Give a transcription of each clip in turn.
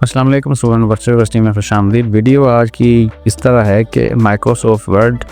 अस्सलाम वालेकुम student virtual university में खुशामदीद। वीडियो आज की इस तरह है कि माइक्रोसॉफ्ट वर्ड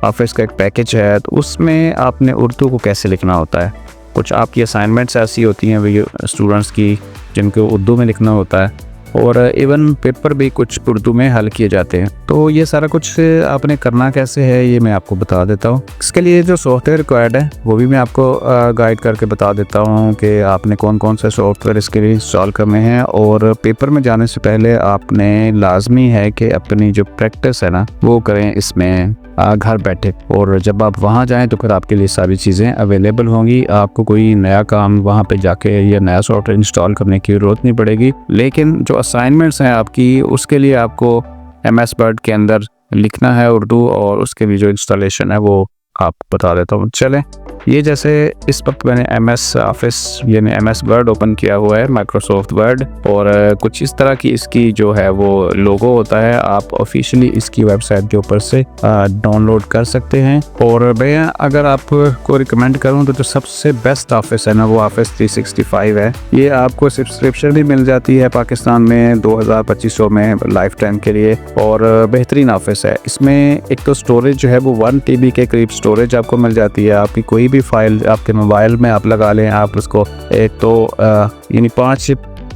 ऑफिस का एक पैकेज है, तो उसमें आपने उर्दू को कैसे लिखना होता है। कुछ आपकी असाइनमेंट्स ऐसी होती हैं स्टूडेंट्स की जिनको उर्दू में लिखना होता है, और इवन पेपर भी कुछ उर्दू में हल किए जाते हैं। तो ये सारा कुछ आपने करना कैसे है ये मैं आपको बता देता हूँ। इसके लिए जो सॉफ्टवेयर रिक्वायर्ड है वो भी मैं आपको गाइड करके बता देता हूँ कि आपने कौन कौन से सॉफ्टवेयर इसके लिए इंस्टॉल करने हैं। और पेपर में जाने से पहले आपने लाजमी है कि अपनी जो प्रैक्टिस है ना वो करें इसमें घर बैठे, और जब आप वहाँ जाएं तो फिर आपके लिए सारी चीज़ें अवेलेबल होंगी। आपको कोई नया काम वहाँ पे जाके या नया सॉफ्टवेयर इंस्टॉल करने की ज़रूरत नहीं पड़ेगी। लेकिन जो असाइनमेंट्स हैं आपकी, उसके लिए आपको MS वर्ड के अंदर लिखना है उर्दू, और उसके लिए जो इंस्टॉलेशन है वो आप बता देता हूँ। चलें, ये जैसे इस वक्त मैंने MS ऑफिस यानी MS वर्ड ओपन किया हुआ है, माइक्रोसॉफ्ट वर्ड, और कुछ इस तरह की इसकी जो है वो लोगो होता है। आप ऑफिशियली इसकी वेबसाइट के ऊपर से डाउनलोड कर सकते हैं। और मैं अगर आपको रिकमेंड करूं तो जो सबसे बेस्ट ऑफिस है ना वो ऑफिस 365 है। ये आपको सब्सक्रिप्शन भी मिल जाती है पाकिस्तान में 2200 में लाइफ टाइम के लिए, और बेहतरीन ऑफिस है। इसमें एक तो स्टोरेज जो है वो 1 TB के करीब स्टोरेज आपको मिल जाती है। आपकी कोई भी फाइल आपके मोबाइल में आप लगा लें, आप उसको एक तो यानी 5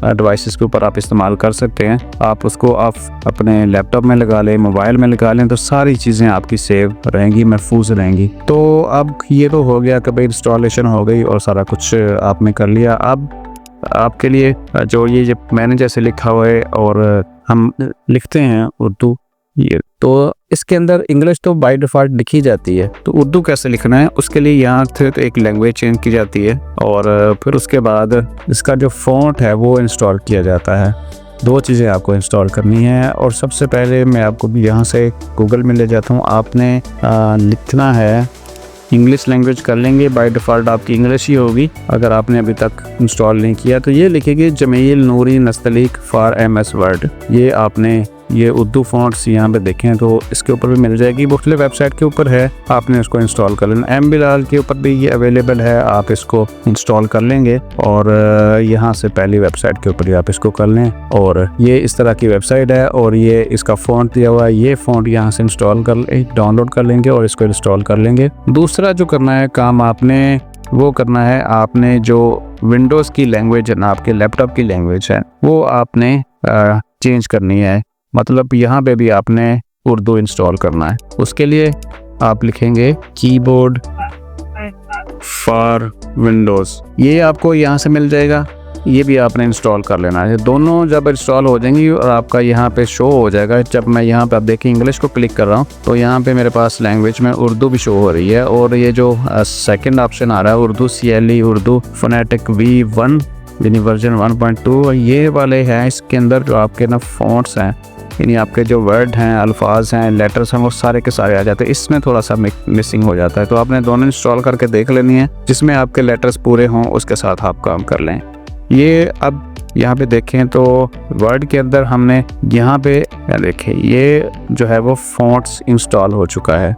डिवाइसेस के ऊपर आप इस्तेमाल कर सकते हैं। आप उसको आप अपने लैपटॉप में लगा लें, मोबाइल में लगा लें, तो सारी चीज़ें आपकी सेव रहेंगी, महफूज रहेंगी। तो अब ये तो हो गया कि भाई इंस्टॉलेशन हो गई और सारा कुछ आपने कर लिया। अब आपके लिए जो ये मैंने जैसे लिखा हुआ है और हम लिखते हैं उर्दू, ये तो इसके अंदर इंग्लिश तो बाय डिफ़ॉल्ट लिखी जाती है, तो उर्दू कैसे लिखना है उसके लिए यहाँ से तो एक लैंग्वेज चेंज की जाती है, और फिर उसके बाद इसका जो फ़ॉन्ट है वो इंस्टॉल किया जाता है। 2 चीज़ें आपको इंस्टॉल करनी है, और सबसे पहले मैं आपको भी यहाँ से गूगल में ले जाता हूँ। आपने लिखना है इंग्लिश लैंग्वेज कर लेंगे, बाय डिफ़ॉल्ट आपकी इंग्लिश ही होगी। अगर आपने अभी तक इंस्टॉल नहीं किया तो ये लिखेंगे जमील नूरी नस्तलीक फॉर MS वर्ड। ये आपने ये उर्दू फ़ॉन्ट्स यहाँ पे देखें तो इसके ऊपर भी मिल जाएगी, मुख्तलिफ वेबसाइट के ऊपर है, आपने इसको इंस्टॉल कर लेना। MBilal के ऊपर भी ये अवेलेबल है, आप इसको इंस्टॉल कर लेंगे, और यहाँ से पहली वेबसाइट के ऊपर ही आप इसको कर लें। और ये इस तरह की वेबसाइट है, और ये इसका फ़ॉन्ट दिया हुआ है, ये फ़ॉन्ट यहाँ से डाउनलोड कर लेंगे और इसको इंस्टॉल कर लेंगे। दूसरा जो करना है काम आपने वो करना है, आपने जो विंडोज़ की लैंग्वेज है ना, आपके लैपटॉप की लैंग्वेज है, वो आपने चेंज करनी है। मतलब यहाँ पे भी आपने उर्दू इंस्टॉल करना है। उसके लिए आप लिखेंगे कीबोर्ड फॉर विंडोज़, ये आपको यहाँ से मिल जाएगा। ये भी आपने इंस्टॉल कर लेना है। दोनों जब इंस्टॉल हो जाएंगी और आपका यहाँ पे शो हो जाएगा, जब मैं यहाँ पे आप देखिए इंग्लिश को क्लिक कर रहा हूँ तो यहाँ पे मेरे पास लैंग्वेज में उर्दू भी शो हो रही है। और ये जो सेकंड ऑप्शन आ रहा है Urdu CLE Urdu phonetic V1 यानी वर्जन 1.2, ये वाले हैं। इसके अंदर जो आपके ना फ़ॉन्ट्स हैं, यानी आपके जो वर्ड हैं, अल्फाज हैं, लेटर्स हैं, वो सारे के सारे आ जाते हैं। इसमें थोड़ा सा मिसिंग हो जाता है, तो आपने दोनों इंस्टॉल करके देख लेनी है। जिसमें आपके लेटर्स पूरे हों उसके साथ आप काम कर लें। ये अब यहाँ पे देखें तो वर्ड के अंदर हमने यहाँ पे देखें ये जो है वो फ़ॉन्ट्स इंस्टॉल हो चुका है।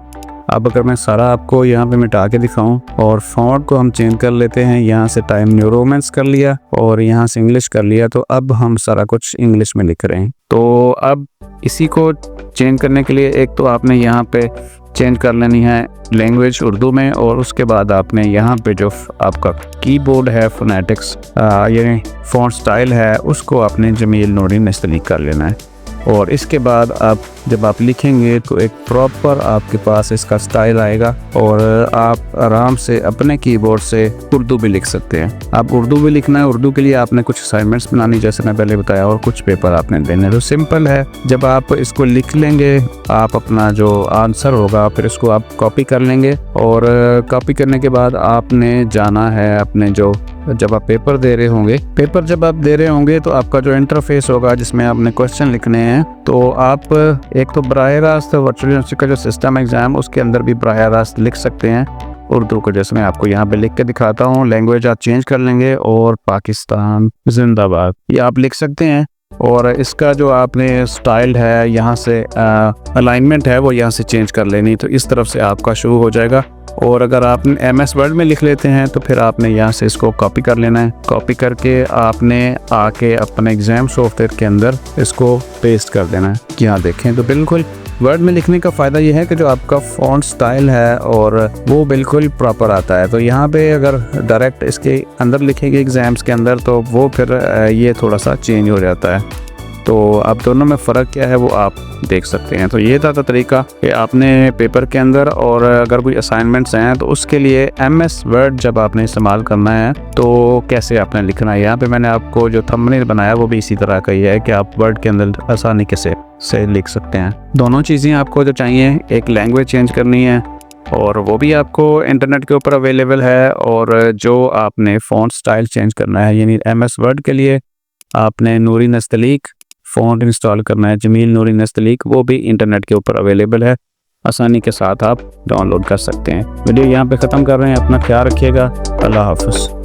अब अगर मैं सारा आपको यहाँ पे मिटा के दिखाऊं और फ़ॉन्ट को हम चेंज कर लेते हैं, यहाँ से टाइम न्यू रोमांस कर लिया और यहाँ से इंग्लिश कर लिया, तो अब हम सारा कुछ इंग्लिश में लिख रहे हैं। तो अब इसी को चेंज करने के लिए एक तो आपने यहाँ पे चेंज कर लेनी है लैंग्वेज उर्दू में, और उसके बाद आपने यहाँ पे जो आपका कीबोर्ड है फोनेटिक्स यानी फ़ॉन्ट स्टाइल है उसको आपने जमील नूरी नस्तलीक कर लेना है। और इसके बाद आप जब आप लिखेंगे तो एक प्रॉपर आपके पास इसका स्टाइल आएगा, और आप आराम से अपने कीबोर्ड से उर्दू भी लिख सकते हैं। आप उर्दू भी लिखना है, उर्दू के लिए आपने कुछ असाइनमेंट्स बनानी जैसे मैं पहले बताया, और कुछ पेपर आपने देने। तो सिंपल है, जब आप इसको लिख लेंगे आप अपना जो आंसर होगा फिर इसको आप कॉपी कर लेंगे, और कॉपी करने के बाद आपने जाना है अपने जो जब आप पेपर जब आप दे रहे होंगे तो आपका जो इंटरफेस होगा जिसमें आपने क्वेश्चन लिखने हैं, तो आप एक तो बराह रास्त वर्चुअल यूनिवर्सिटी का जो सिस्टम एग्ज़ाम उसके अंदर भी बराह रास्त लिख सकते हैं उर्दू को, जैसे मैं आपको यहाँ पे लिख के दिखाता हूँ। लैंग्वेज आप चेंज कर लेंगे और पाकिस्तान जिंदाबाद ये आप लिख सकते हैं। और इसका जो आपने स्टाइल है यहाँ से अलाइनमेंट है वो यहाँ से चेंज कर लेनी, तो इस तरफ से आपका शुरू हो जाएगा। और अगर आप MS वर्ड में लिख लेते हैं तो फिर आपने यहाँ से इसको कॉपी कर लेना है। कॉपी करके आपने आके अपने एग्जाम सॉफ्टवेयर के अंदर इसको पेस्ट कर देना है। यहाँ देखें तो बिल्कुल वर्ड में लिखने का फ़ायदा ये है कि जो आपका फ़ॉन्ट स्टाइल है और वो बिल्कुल प्रॉपर आता है। तो यहाँ पे अगर डायरेक्ट इसके अंदर लिखेंगे एग्ज़ाम्स के अंदर तो वो फिर ये थोड़ा सा चेंज हो जाता है। तो अब दोनों में फ़र्क क्या है वो आप देख सकते हैं। तो ये था तरीका कि आपने पेपर के अंदर और अगर कोई असाइनमेंट्स हैं तो उसके लिए MS वर्ड जब आपने इस्तेमाल करना है तो कैसे आपने लिखना है। यहाँ पे मैंने आपको जो थंबनेल बनाया वो भी इसी तरह का ही है कि आप वर्ड के अंदर आसानी से लिख सकते हैं। दोनों चीज़ें आपको जो चाहिए, एक लैंग्वेज चेंज करनी है और वो भी आपको इंटरनेट के ऊपर अवेलेबल है, और जो आपने फ़ॉन्ट स्टाइल चेंज करना है यानी MS वर्ड के लिए आपने नूरी नस्तलीक फ़ॉन्ट इंस्टॉल करना है, जमील नूरी नस्तलीक, वो भी इंटरनेट के ऊपर अवेलेबल है, आसानी के साथ आप डाउनलोड कर सकते हैं। वीडियो यहाँ पे ख़त्म कर रहे हैं। अपना ख्याल रखिएगा। अल्लाह हाफ़िज़।